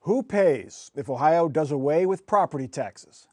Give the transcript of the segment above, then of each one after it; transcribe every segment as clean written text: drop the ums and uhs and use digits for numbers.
Who pays if Ohio does away with property taxes?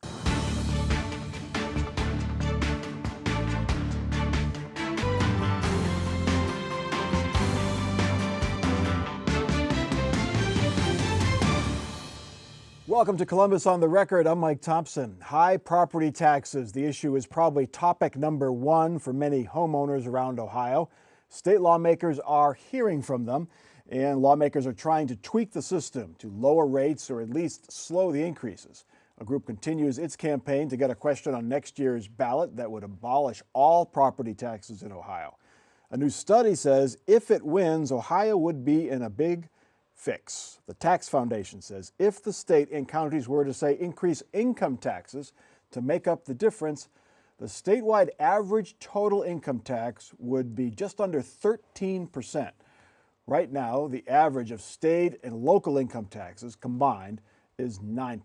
Welcome to Columbus on the Record. I'm Mike Thompson. High property taxes. The issue is probably topic number one for many homeowners around Ohio. State lawmakers are hearing from them, and lawmakers are trying to tweak the system to lower rates or at least slow the increases. A group continues its campaign to get a question on next year's ballot that would abolish all property taxes in Ohio. A new study says if it wins, Ohio would be in a big fix. The Tax Foundation says if the state and counties were to, say, increase income taxes to make up the difference, the statewide average total income tax would be just under 13%. Right now, the average of state and local income taxes combined is 9%.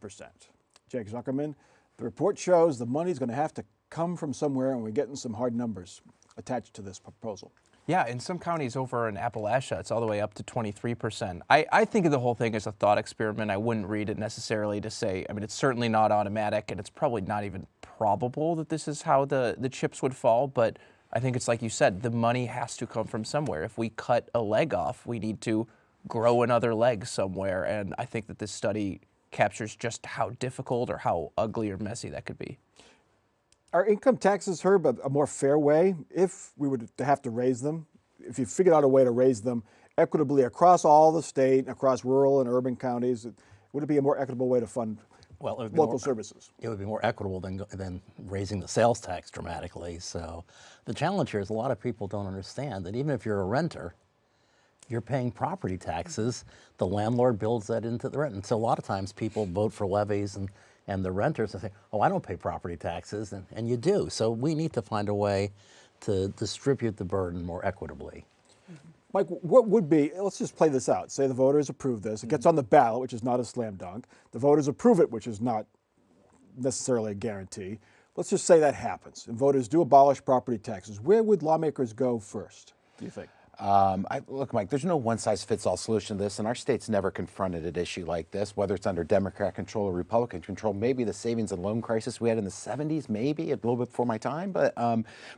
Jake Zuckerman, the report shows the money's going to have to come from somewhere, and we're getting some hard numbers attached to this proposal. Yeah, in some counties over in Appalachia, it's all the way up to 23%. I think of the whole thing as a thought experiment. I wouldn't read it necessarily to say, I mean, it's certainly not automatic, and it's probably not even probable that this is how the chips would fall, but I think it's like you said, the money has to come from somewhere. If we cut a leg off, we need to grow another leg somewhere, and I think that this study captures just how difficult or how ugly or messy that could be. Are income taxes, Herb, a more fair way if we were to have to raise them? If you figured out a way to raise them equitably across all the state, across rural and urban counties, would it be a more equitable way to fund local services? It would be more equitable than raising the sales tax dramatically. So the challenge here is a lot of people don't understand that even if you're a renter, you're paying property taxes. The landlord builds that into the rent. And so a lot of times people vote for levies and the renters say, oh, I don't pay property taxes, and you do. So we need to find a way to distribute the burden more equitably. Mike, what would be, let's just play this out. Say the voters approve this. It gets on the ballot, which is not a slam dunk. The voters approve it, which is not necessarily a guarantee. Let's just say that happens, and voters do abolish property taxes. Where would lawmakers go first, do you think? Look, Mike, there's no one-size-fits-all solution to this, and our state's never confronted an issue like this, whether it's under Democrat control or Republican control. Maybe the savings and loan crisis we had in the 70s, maybe, a little bit before my time, but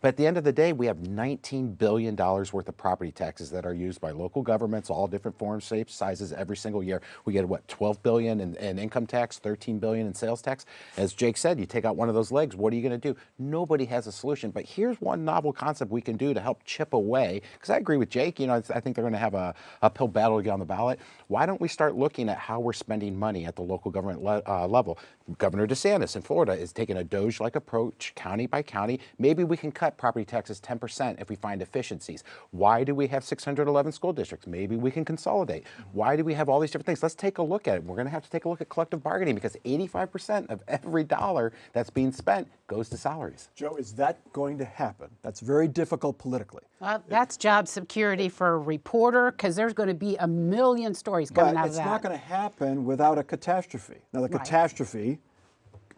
at the end of the day, we have $19 billion worth of property taxes that are used by local governments, all different forms, shapes, sizes, every single year. We get, what, $12 billion in income tax, $13 billion in sales tax. As Jake said, you take out one of those legs, what are you going to do? Nobody has a solution, but here's one novel concept we can do to help chip away, because I agree with Jake, you know, I think they're going to have a uphill battle to get on the ballot. Why don't we start looking at how we're spending money at the local government level? Governor DeSantis in Florida is taking a Doge-like approach, county by county. Maybe we can cut property taxes 10% if we find efficiencies. Why do we have 611 school districts? Maybe we can consolidate. Why do we have all these different things? Let's take a look at it. We're going to have to take a look at collective bargaining because 85% of every dollar that's being spent goes to salaries. Joe, is that going to happen? That's very difficult politically. Well, that's job security for a reporter because there's going to be a million stories coming out of that. But it's not going to happen without a catastrophe. Now, the catastrophe,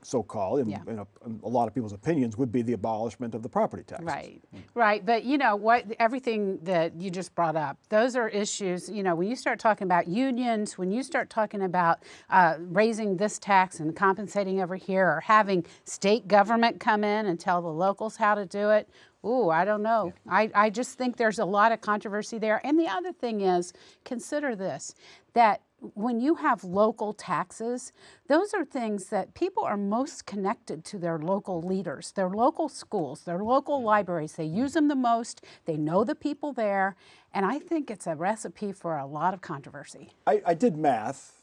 so-called, in a lot of people's opinions, would be the abolishment of the property taxes. Right. But you know what? Everything that you just brought up, those are issues. You know, when you start talking about unions, when you start talking about raising this tax and compensating over here, or having state government come in and tell the locals how to do it. Ooh, I don't know. I just think there's a lot of controversy there. And the other thing is, consider this, that when you have local taxes, those are things that people are most connected to their local leaders, their local schools, their local libraries. They use them the most. They know the people there. And I think it's a recipe for a lot of controversy. I did math,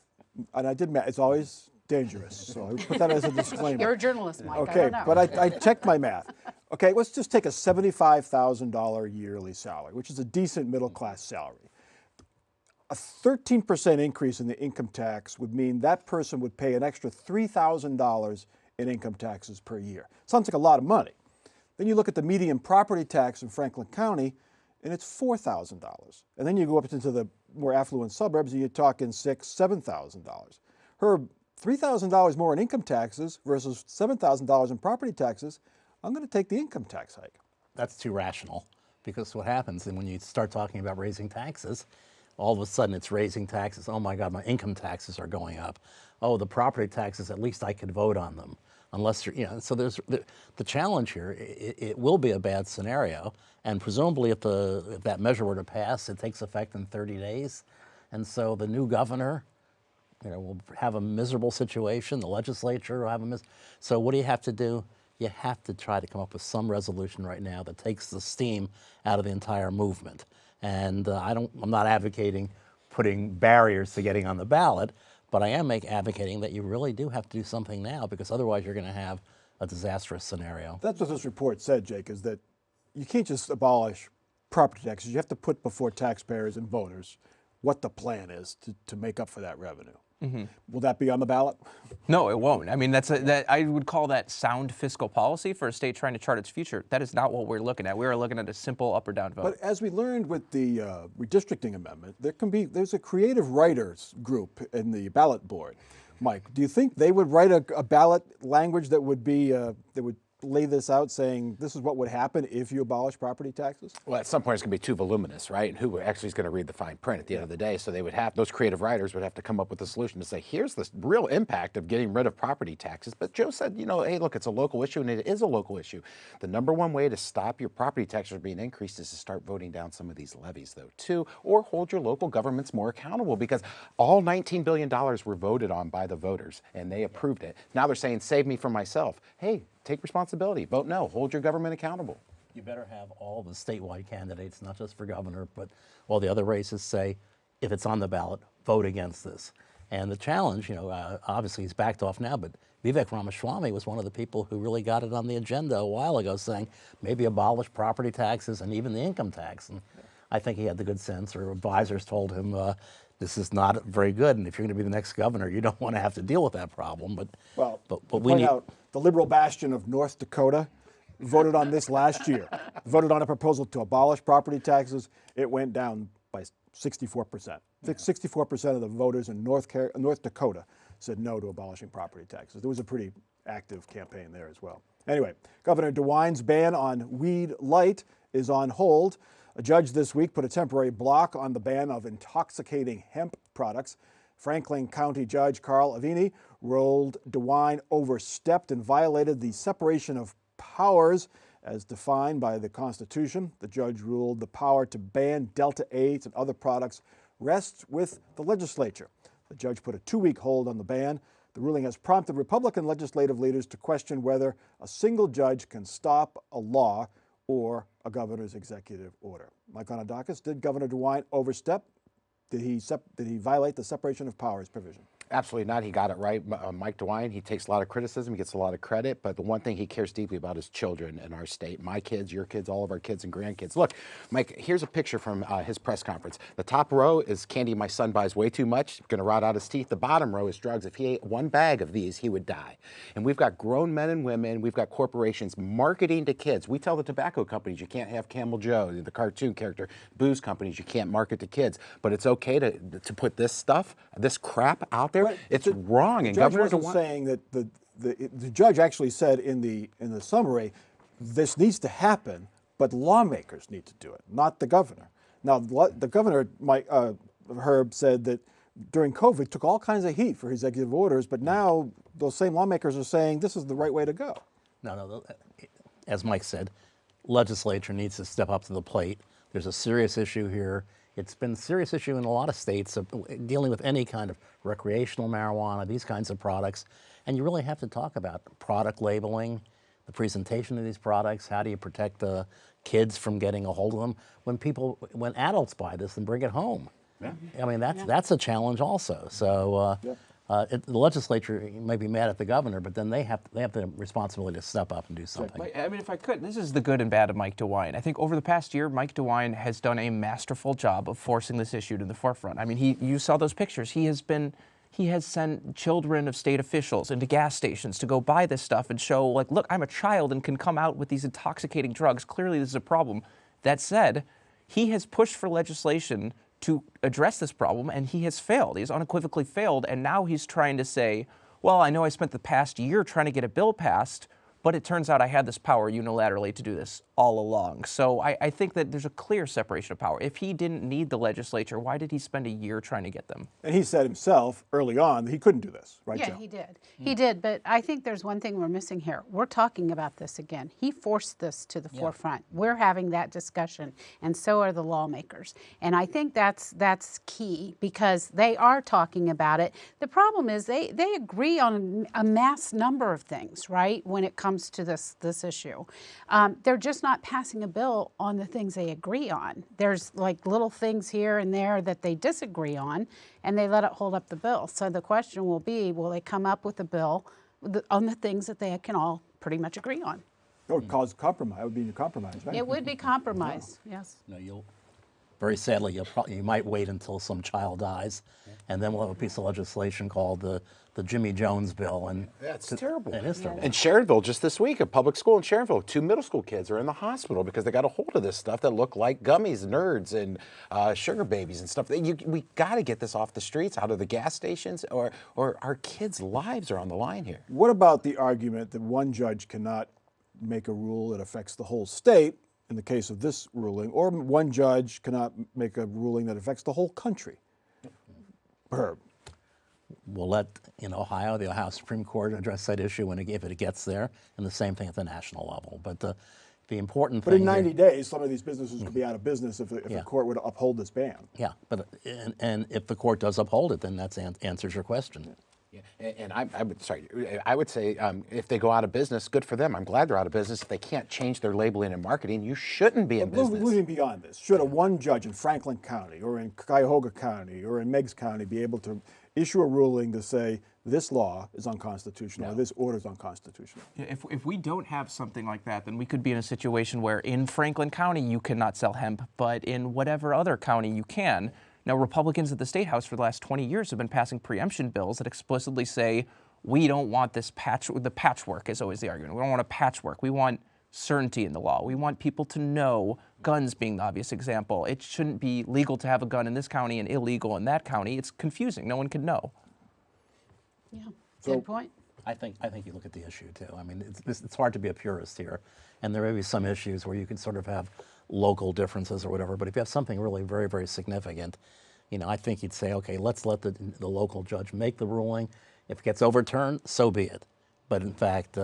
and it's always dangerous, so I put that as a disclaimer. You're a journalist, Mike. Okay, I don't know. but I checked my math. Okay, let's just take a $75,000 yearly salary, which is a decent middle-class salary. A 13% increase in the income tax would mean that person would pay an extra $3,000 in income taxes per year. Sounds like a lot of money. Then you look at the median property tax in Franklin County, and it's $4,000. And then you go up into the more affluent suburbs, and you're talking $6,000, $7,000. Herb, $3,000 more in income taxes versus $7,000 in property taxes, I'm going to take the income tax hike. That's too rational, because what happens, and when you start talking about raising taxes, all of a sudden it's raising taxes. Oh my God, my income taxes are going up. Oh, the property taxes, at least I could vote on them. Unless you're, so there's the challenge here. It will be a bad scenario, and presumably if that measure were to pass, it takes effect in 30 days, and so the new governor, will have a miserable situation. The legislature will have so what do you have to do? You have to try to come up with some resolution right now that takes the steam out of the entire movement. And I'm not advocating putting barriers to getting on the ballot, but I am advocating that you really do have to do something now, because otherwise you're going to have a disastrous scenario. That's what this report said, Jake, is that you can't just abolish property taxes. You have to put before taxpayers and voters what the plan is to make up for that revenue. Mm-hmm. Will that be on the ballot? No, it won't. I mean, I would call that sound fiscal policy for a state trying to chart its future. That is not what we're looking at. We are looking at a simple up or down vote. But as we learned with the redistricting amendment, there's a creative writers group in the ballot board. Mike, do you think they would write a ballot language that would be that would lay this out, saying this is what would happen if you abolish property taxes? Well, at some point it's going to be too voluminous, right? And who actually is going to read the fine print at the end of the day? So they would have, those creative writers would have to come up with a solution to say, here's the real impact of getting rid of property taxes. But Joe said, hey, look, it's a local issue, and it is a local issue. The number one way to stop your property taxes from being increased is to start voting down some of these levies, though, too, or hold your local governments more accountable, because all $19 billion were voted on by the voters, and they approved it. Now they're saying, save me from myself. Hey, take responsibility. Vote no. Hold your government accountable. You better have all the statewide candidates, not just for governor, but all the other races say, if it's on the ballot, vote against this. And the challenge, obviously he's backed off now, but Vivek Ramaswamy was one of the people who really got it on the agenda a while ago, saying maybe abolish property taxes and even the income tax. And I think he had the good sense, or advisors told him, this is not very good, and if you're going to be the next governor, you don't want to have to deal with that problem. But we need out the liberal bastion of North Dakota voted on this last year. Voted on a proposal to abolish property taxes. It went down by 64%. 64% of the voters in North Dakota said no to abolishing property taxes. There was a pretty active campaign there as well. Anyway, Governor DeWine's ban on weed light is on hold. A judge this week put a temporary block on the ban of intoxicating hemp products. Franklin County Judge Carl Avini ruled DeWine overstepped and violated the separation of powers as defined by the Constitution. The judge ruled the power to ban Delta-8 and other products rests with the legislature. The judge put a 2-week hold on the ban. The ruling has prompted Republican legislative leaders to question whether a single judge can stop a law or a governor's executive order. Mike Onadakis, did Governor DeWine overstep? Did he violate the separation of powers provision? Absolutely not. He got it right. Mike DeWine, he takes a lot of criticism, he gets a lot of credit, but the one thing he cares deeply about is children in our state. My kids, your kids, all of our kids and grandkids. Look, Mike, here's a picture from his press conference. The top row is candy my son buys way too much, gonna rot out his teeth. The bottom row is drugs. If he ate one bag of these, he would die. And we've got grown men and women, we've got corporations marketing to kids. We tell the tobacco companies you can't have Camel Joe, the cartoon character, booze companies you can't market to kids, but it's okay to put this stuff, this crap out there. Right. It's wrong. And Governor wasn't saying that the judge actually said in the summary, this needs to happen, but lawmakers need to do it, not the governor. Now, the governor, Herb, said that during COVID took all kinds of heat for his executive orders, but now those same lawmakers are saying this is the right way to go. No. As Mike said, legislature needs to step up to the plate. There's a serious issue here. It's been a serious issue in a lot of states dealing with any kind of recreational marijuana, these kinds of products. And you really have to talk about product labeling, the presentation of these products. How do you protect the kids from getting a hold of them when adults buy this and bring it home? Yeah. I mean, that's a challenge also. So the legislature may be mad at the governor, but then they have the responsibility to step up and do something. I mean, if I could, this is the good and bad of Mike DeWine. I think over the past year, Mike DeWine has done a masterful job of forcing this issue to the forefront. I mean, you saw those pictures. He has sent children of state officials into gas stations to go buy this stuff and show, like, look, I'm a child and can come out with these intoxicating drugs. Clearly, this is a problem. That said, he has pushed for legislation to address this problem, and he has failed. He's unequivocally failed, and now he's trying to say, well, I know I spent the past year trying to get a bill passed, but it turns out I had this power unilaterally to do this. all along. So I think that there's a clear separation of power. If he didn't need the legislature, why did he spend a year trying to get them? And he said himself early on that he couldn't do this, right, Yeah, Joe? he did. He did, but I think there's one thing we're missing here. We're talking about this again. He forced this to the forefront. We're having that discussion, and so are the lawmakers. And I think that's key because they are talking about it. The problem is they agree on a mass number of things, right, when it comes to this issue. They're just not passing a bill on the things they agree on. There's like little things here and there that they disagree on, and they let it hold up the bill. So the question will be, will they come up with a bill on the things that they can all pretty much agree on? It would cause compromise. It would be a compromise, right? It would be compromise, yes. Very sadly, you might wait until some child dies, and then we'll have a piece of legislation called the Jimmy Jones bill. And That's terrible. It is terrible. In Sharonville, just this week, a public school in Sharonville, 2 middle school kids are in the hospital because they got a hold of this stuff that looked like gummies, nerds, and sugar babies and stuff. We got to get this off the streets, out of the gas stations, or our kids' lives are on the line here. What about the argument that one judge cannot make a rule that affects the whole state in the case of this ruling, or one judge cannot make a ruling that affects the whole country? Herb. We'll let in Ohio, the Ohio Supreme Court address that issue if it gets there, and the same thing at the national level. But the important thing. But in 90 days, some of these businesses could be out of business if the court would uphold this ban. Yeah, but and if the court does uphold it, then that answers your question. Yeah. And I would say if they go out of business, good for them. I'm glad they're out of business. If they can't change their labeling and marketing, you shouldn't be in business. Moving beyond this, should a one judge in Franklin County or in Cuyahoga County or in Meigs County be able to issue a ruling to say this law is unconstitutional or this order is unconstitutional? If we don't have something like that, then we could be in a situation where in Franklin County you cannot sell hemp, but in whatever other county you can. Now, Republicans at the State House for the last 20 years have been passing preemption bills that explicitly say, we don't want this the patchwork is always the argument. We don't want a patchwork. We want certainty in the law. We want people to know, guns being the obvious example. It shouldn't be legal to have a gun in this county and illegal in that county. It's confusing. No one can know. Yeah, good point. I think you look at the issue too. I mean, it's hard to be a purist here, and there may be some issues where you can sort of have local differences or whatever. But if you have something really very, very significant, I think you'd say, okay, let's let the local judge make the ruling. If it gets overturned, so be it. But in fact,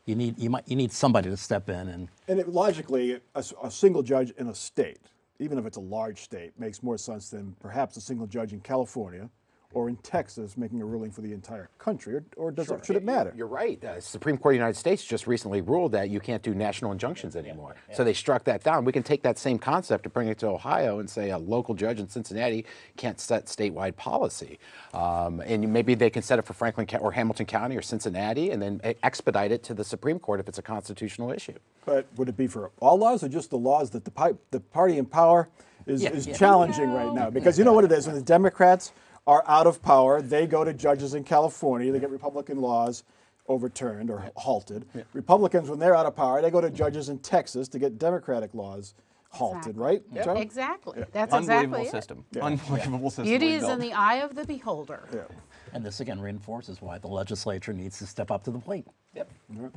you need somebody to step in and Logically, a single judge in a state, even if it's a large state, makes more sense than perhaps a single judge in California or in Texas making a ruling for the entire country, or should it matter? You're right. The Supreme Court of the United States just recently ruled that you can't do national injunctions anymore. Yeah. So they struck that down. We can take that same concept and bring it to Ohio and say a local judge in Cincinnati can't set statewide policy. And maybe they can set it for Franklin or Hamilton County or Cincinnati and then expedite it to the Supreme Court if it's a constitutional issue. But would it be for all laws or just the laws that the party in power is challenging right now? Because you know what it is, when the Democrats are out of power, they go to judges in California, they get Republican laws overturned or halted. Yeah. Republicans, when they're out of power, they go to judges in Texas to get Democratic laws halted, right? Yep. Joe? Exactly. Yeah. That's Unbelievable exactly system. It. Unbelievable system. Beauty is in the eye of the beholder. Yeah. And this again reinforces why the legislature needs to step up to the plate. Yep. Right.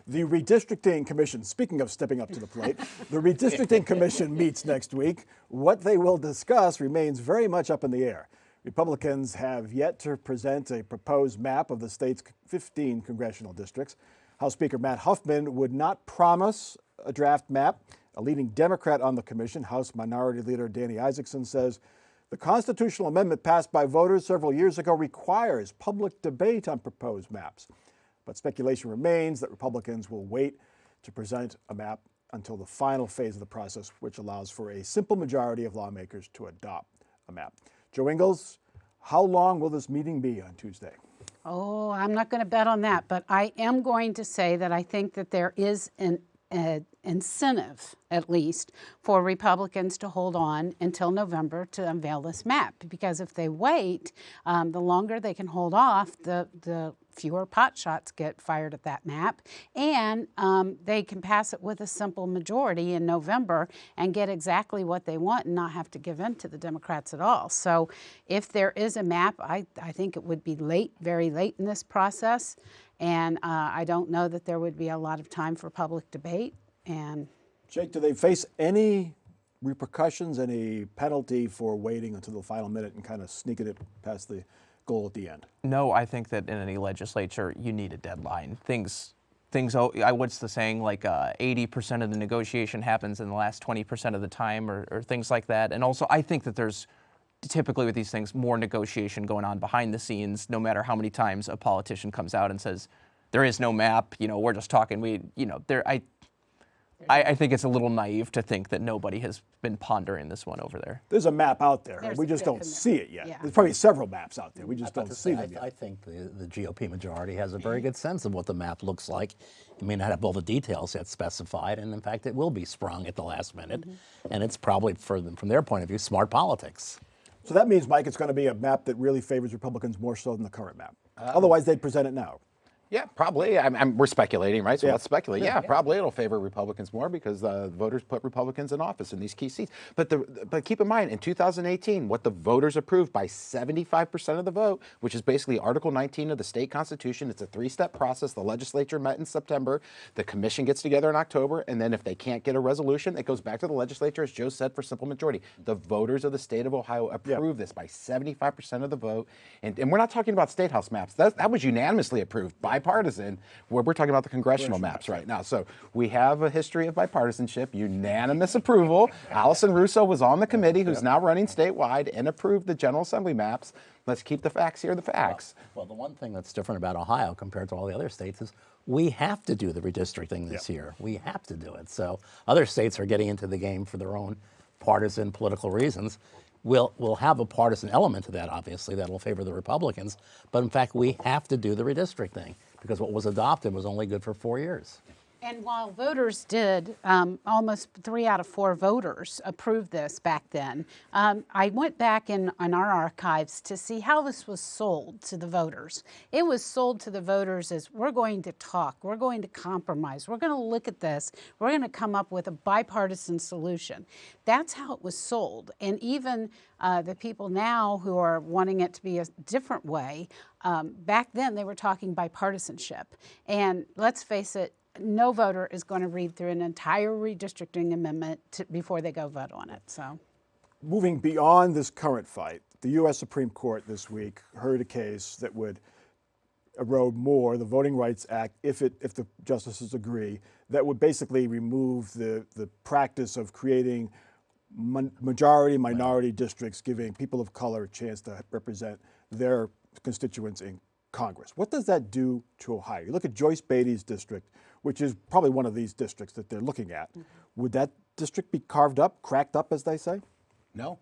The Redistricting Commission, speaking of stepping up to the plate, the Redistricting Commission meets next week. What they will discuss remains very much up in the air. Republicans have yet to present a proposed map of the state's 15 congressional districts. House Speaker Matt Huffman would not promise a draft map. A leading Democrat on the commission, House Minority Leader Danny Isaacson, says the constitutional amendment passed by voters several years ago requires public debate on proposed maps. But speculation remains that Republicans will wait to present a map until the final phase of the process, which allows for a simple majority of lawmakers to adopt a map. Joe Ingles, how long will this meeting be on Tuesday? Oh, I'm not going to bet on that, but I am going to say that I think that there is an incentive, at least, for Republicans to hold on until November to unveil this map. Because if they wait, the longer they can hold off, the fewer pot shots get fired at that map, and they can pass it with a simple majority in November and get exactly what they want and not have to give in to the Democrats at all. So if there is a map, I think it would be late, very late in this process, and I don't know that there would be a lot of time for public debate, and Jake, do they face any repercussions, any penalty for waiting until the final minute and kind of sneaking it past the goal at the end? No, I think that in any legislature, you need a deadline. What's the saying, like 80% of the negotiation happens in the last 20% of the time or things like that. And also, I think that there's typically with these things more negotiation going on behind the scenes, no matter how many times a politician comes out and says, there is no map, we're just talking, I think it's a little naive to think that nobody has been pondering this one over there. There's a map out there. There's We a just don't definite- see it yet. yeah. There's probably several maps out there. We just don't see them I yet. think the GOP majority has a very good sense of what the map looks like. It may not have all the details yet specified, and in fact, it will be sprung at the last minute. And it's probably, from their point of view, smart politics. So that means, Mike, it's going to be a map that really favors Republicans more so than the current map. Otherwise, they'd present it now. Yeah, probably. We're speculating, right? So Yeah. let's speculate. Yeah, probably it'll favor Republicans more because the voters put Republicans in office in these key seats. But keep in mind, in 2018, what the voters approved by 75% of the vote, which is basically Article 19 of the state constitution. It's a three-step process. The legislature met in September. The commission gets together in October. And then if they can't get a resolution, it goes back to the legislature, as Joe said, for simple majority. The voters of the state of Ohio approved this by 75% of the vote. And we're not talking about state house maps. That was unanimously approved, bipartisan, where we're talking about the congressional maps right now. So we have a history of bipartisanship, unanimous approval. Allison Russo was on the committee, who's now running statewide, and approved the General Assembly maps. Let's keep the facts here, the facts. Well, the one thing that's different about Ohio compared to all the other states is we have to do the redistricting this year. We have to do it. So other states are getting into the game for their own partisan political reasons. We'll have a partisan element to that, obviously, that will favor the Republicans. But in fact, we have to do the redistricting because what was adopted was only good for 4 years. And while voters did, almost 3 out of 4 voters approved this back then, I went back in our archives to see how this was sold to the voters. It was sold to the voters as, we're going to talk, we're going to compromise, we're going to look at this, we're going to come up with a bipartisan solution. That's how it was sold. And even the people now who are wanting it to be a different way, back then they were talking bipartisanship. And let's face it, no voter is going to read through an entire redistricting amendment before they go vote on it. So, Moving beyond this current fight, the U.S. Supreme Court this week heard a case that would erode more the Voting Rights Act, if the justices agree, that would basically remove the practice of creating majority minority districts, giving people of color a chance to represent their constituents in Congress. What does that do to Ohio? You look at Joyce Beatty's district, which is probably one of these districts that they're looking at. Would that district be carved up, cracked up, as they say? No.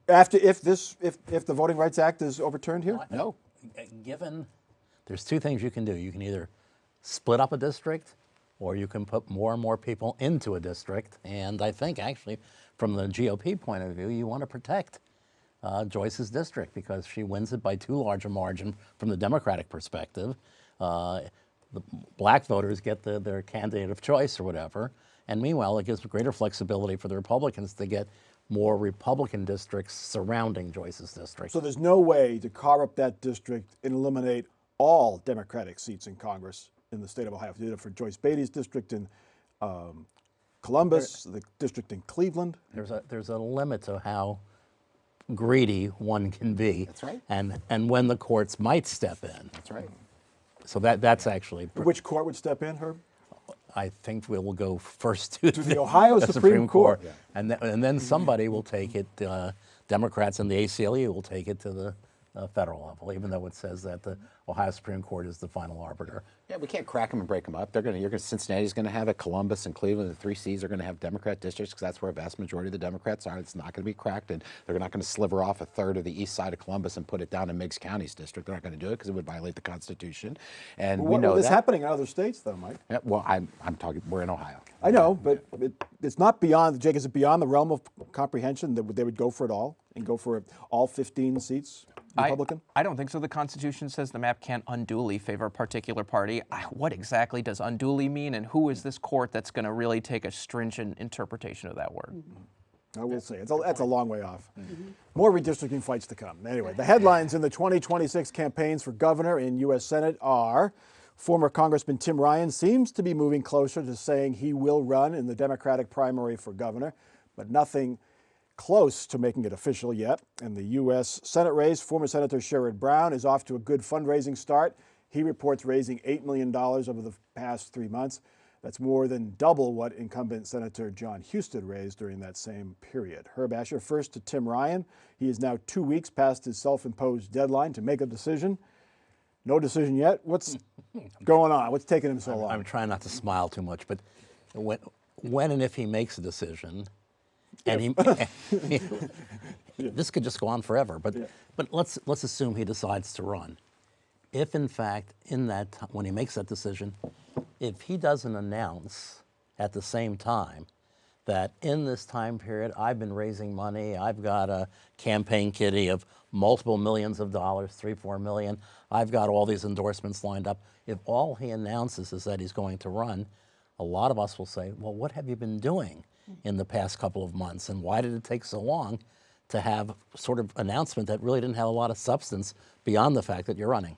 If the Voting Rights Act is overturned here? No. Given, there's 2 things you can do. You can either split up a district or you can put more and more people into a district. And I think actually from the GOP point of view, you want to protect Joyce's district because she wins it by too large a margin from the Democratic perspective. The black voters get their candidate of choice or whatever. And meanwhile, it gives greater flexibility for the Republicans to get more Republican districts surrounding Joyce's district. So there's no way to carve up that district and eliminate all Democratic seats in Congress in the state of Ohio. If you did it for Joyce Beatty's district in Columbus, the district in Cleveland. There's a limit to how greedy one can be. That's right. And when the courts might step in. That's right. So that's actually. Which court would step in, Herb? I think we will go first to the Ohio Supreme Court. Yeah. And then somebody will take it, Democrats in the ACLU will take it to the federal level, even though it says that the Ohio Supreme Court is the final arbiter. Yeah, we can't crack them and break them up. Cincinnati's going to have it. Columbus and Cleveland, the 3 Cs, are going to have Democrat districts because that's where a vast majority of the Democrats are. It's not going to be cracked, and they're not going to sliver off a third of the east side of Columbus and put it down in Meigs County's district. They're not going to do it because it would violate the Constitution. And we know This that. happening in other states, though, Mike. Yeah, well, I'm talking. We're in Ohio. I know, but it's not beyond. Jake, is it beyond the realm of comprehension that they would go for it all and go for all 15 seats Republican? I don't think so. The Constitution says the map can't unduly favor a particular party. What exactly does unduly mean, and who is this court that's going to really take a stringent interpretation of that word? I will say that's a long way off. More redistricting fights to come. Anyway, the headlines in the 2026 campaigns for governor and U.S. Senate are: Former Congressman Tim Ryan seems to be moving closer to saying he will run in the Democratic primary for governor, but nothing close to making it official yet. In the U.S. Senate race, former Senator Sherrod Brown is off to a good fundraising start. He reports raising $8 million over the past 3 months. That's more than double what incumbent Senator John Husted raised during that same period. Herb Asher, first to Tim Ryan. He is now 2 weeks past his self-imposed deadline to make a decision. No decision yet. What's going on? What's taking him so long? I'm trying not to smile too much, but when and if he makes a decision, and he, this could just go on forever. But let's assume he decides to run. If in fact, when he makes that decision, if he doesn't announce at the same time that in this time period I've been raising money, I've got a campaign kitty of multiple millions of dollars, 3-4 million, I've got all these endorsements lined up. If all he announces is that he's going to run, a lot of us will say, well, what have you been doing in the past couple of months, and why did it take so long to have sort of announcement that really didn't have a lot of substance beyond the fact that you're running?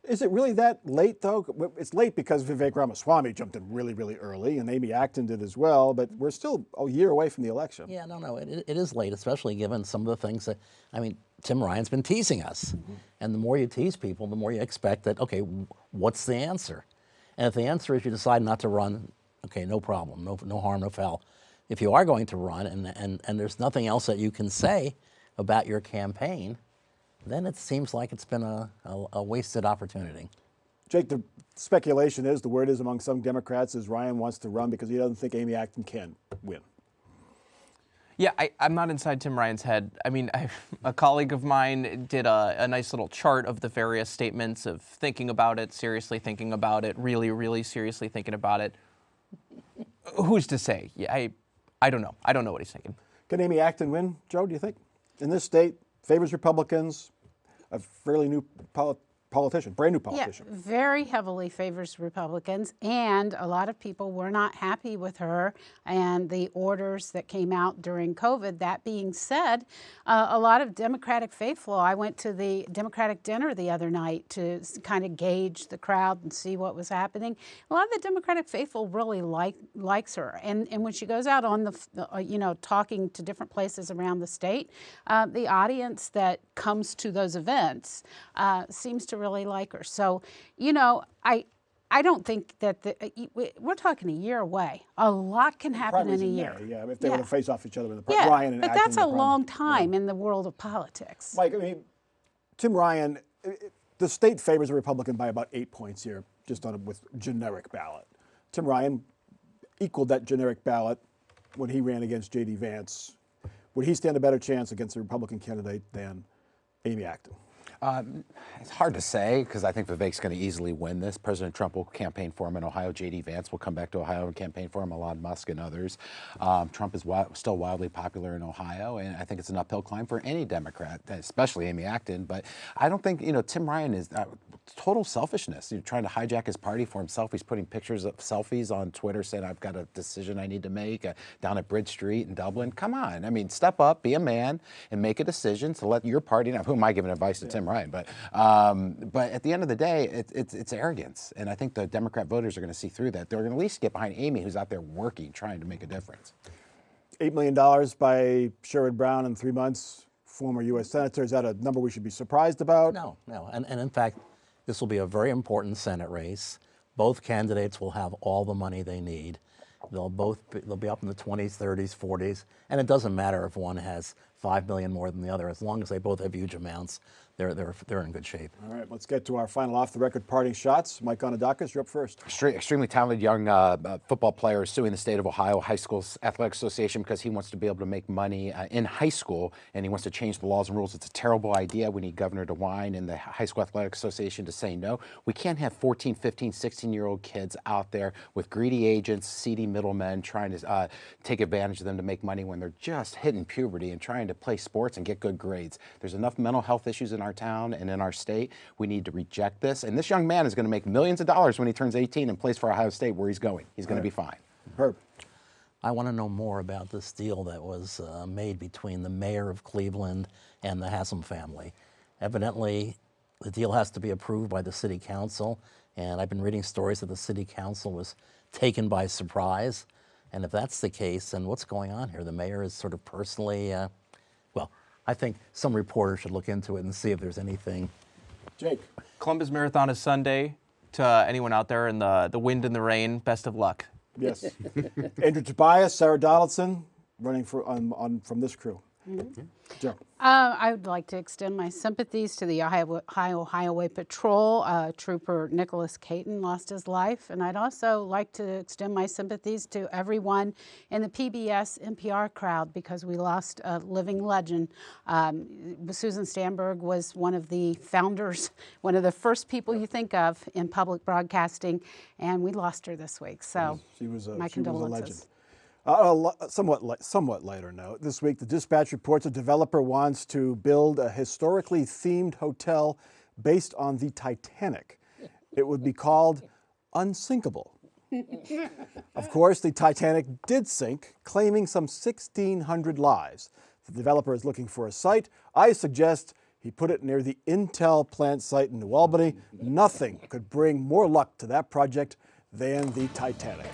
Is it really that late, though? It's late because Vivek Ramaswamy jumped in really, really early, and Amy Acton did as well, but we're still a year away from the election. Yeah, no, it is late, especially given some of the things that, I mean, Tim Ryan's been teasing us. And the more you tease people, the more you expect that, okay, what's the answer? And if the answer is you decide not to run, okay, no problem, no harm, no foul. If you are going to run and there's nothing else that you can say about your campaign, then it seems like it's been a wasted opportunity. Jake, the speculation is, the word is among some Democrats, is Ryan wants to run because he doesn't think Amy Acton can win. Yeah, I'm not inside Tim Ryan's head. I mean, a colleague of mine did a nice little chart of the various statements of thinking about it, seriously thinking about it, really, really seriously thinking about it. Who's to say? Yeah, I don't know. I don't know what he's thinking. Can Amy Acton win, Joe, do you think? In this state, favors Republicans, a fairly new politician, brand new politician. Yeah, very heavily favors Republicans, and a lot of people were not happy with her and the orders that came out during COVID. That being said, a lot of Democratic faithful, I went to the Democratic dinner the other night to kind of gauge the crowd and see what was happening. A lot of the Democratic faithful really likes her, and when she goes out on the, talking to different places around the state, the audience that comes to those events seems to really like her. So, I don't think that we're talking a year away. A lot can happen in a year. Yeah, if they were to face off each other in the yeah, Ryan and but Acton that's a long time in the world of politics. Mike, I mean, Tim Ryan, the state favors a Republican by about 8 points here, just with generic ballot. Tim Ryan equaled that generic ballot when he ran against J.D. Vance. Would he stand a better chance against a Republican candidate than Amy Acton? It's hard to say because I think Vivek's going to easily win this. President Trump will campaign for him in Ohio. J.D. Vance will come back to Ohio and campaign for him, Elon Musk and others. Trump is still wildly popular in Ohio, and I think it's an uphill climb for any Democrat, especially Amy Acton. But I don't think, Tim Ryan is total selfishness. He's trying to hijack his party for himself. He's putting pictures of selfies on Twitter saying, I've got a decision I need to make down at Bridge Street in Dublin. Come on. I mean, step up, be a man, and make a decision to let your party, now who am I giving advice to Tim Ryan? But at the end of the day, it's arrogance. And I think the Democrat voters are going to see through that. They're going to at least get behind Amy, who's out there working, trying to make a difference. $8 million by Sherrod Brown in 3 months, former U.S. Senator. Is that a number we should be surprised about? No. And in fact, this will be a very important Senate race. Both candidates will have all the money they need. They'll be up in the 20s, 30s, 40s, and it doesn't matter if one has $5 million more than the other. As long as they both have huge amounts, they're in good shape. All right, let's get to our final off-the-record parting shots. Mike Konadakis, you're up first. Extremely talented young football player is suing the state of Ohio High School Athletic Association because he wants to be able to make money in high school, and he wants to change the laws and rules. It's a terrible idea. We need Governor DeWine and the High School Athletic Association to say no. We can't have 14, 15, 16-year-old kids out there with greedy agents, seedy middlemen trying to take advantage of them to make money when they're just hitting puberty and trying to play sports and get good grades. There's enough mental health issues in our town and in our state. We need to reject this. And this young man is going to make millions of dollars when he turns 18 and plays for Ohio State, where he's going. He's going to be fine. Herb. I want to know more about this deal that was made between the mayor of Cleveland and the Haslam family. Evidently, the deal has to be approved by the city council, And I've been reading stories that the city council was taken by surprise. And if that's the case, then what's going on here? The mayor is sort of personally, well, I think some reporter should look into it and see if there's anything. Jake. Columbus Marathon is Sunday. To anyone out there in the wind and the rain, best of luck. Yes. Andrew Tobias, Sarah Donaldson, running for from this crew. Joe. I would like to extend my sympathies to the Ohio Highway Patrol. Trooper Nicholas Caton lost his life. And I'd also like to extend my sympathies to everyone in the PBS NPR crowd because we lost a living legend. Susan Stamberg was one of the founders, one of the first people you think of in public broadcasting, and we lost her this week. So my condolences. Somewhat lighter note. This week, the Dispatch reports a developer wants to build a historically themed hotel based on the Titanic. It would be called Unsinkable. Of course, the Titanic did sink, claiming some 1,600 lives. The developer is looking for a site. I suggest he put it near the Intel plant site in New Albany. Nothing could bring more luck to that project than the Titanic.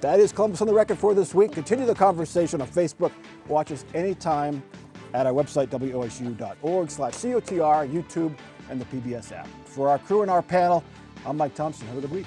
That is Columbus on the Record for this week. Continue the conversation on Facebook. Watch us anytime at our website, wosu.org/COTR, YouTube, and the PBS app. For our crew and our panel, I'm Mike Thompson. Have a good week.